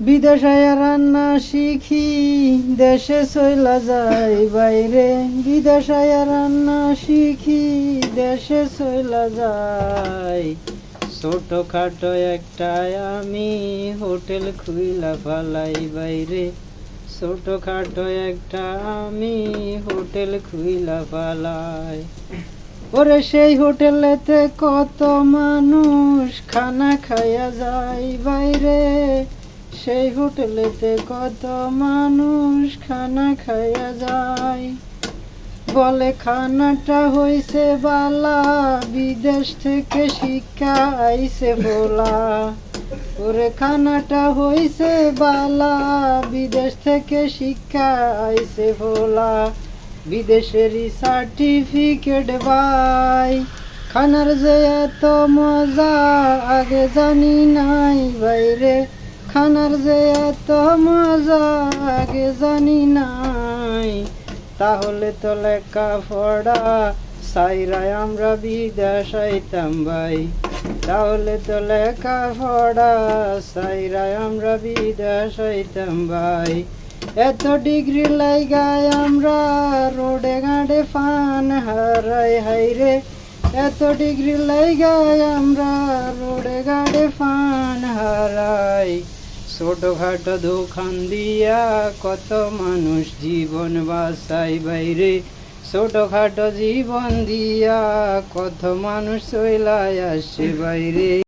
বিদেশে রান্না শিখি, দেশে চইলা যাই বাইরে। বিদেশে রান্না শিখি, দেশে চইলা যাই। ছোটখাটো একটা আমি হোটেল খুইলা ফালাই বাইরে। ছোটখাটো একটা আমি হোটেল খুইলা ফালাই। ওরে সেই হোটেলেতে কত মানুষ খানা খাইয়া যায় বাইরে। সেই হোটেলেতে কত মানুষ খানা খাইয়া যায়। বলে খানাটা হইছে বালা, বিদেশ থেকে শিক্ষা আইছে ভোলা। ওরে খানাটা হইছে বালা, বিদেশ থেকে শিক্ষা আইছে ভোলা। বিদেশেরই সার্টিফিকেট ভাই, খানার যে এত মজা আগে জানি নাই বাইরে। খানার যে এত মজা আগে জানি নাই। তাহলে তো লেখা পড়া সাইরাই আমরা বিদেশ আইতাম ভাই। তাহলে তো লেখা পড়া সাইরাই আমরা বিদেশ আইতাম ভাই। এত ডিগ্রি লাইগায় আমরা রোডে ঘাটে ফান হারাই হাইরে। এত ডিগ্রি লাইগায় আমরা রোডে ঘাটে ফান হারাই। ছোটখাটো দোকান দিয়া কত মানুষ জীবন বাঁচাই বাইরে। ছোটখাটো জীবন দিয়া কত মানুষ চইলাই আসে বাইরে।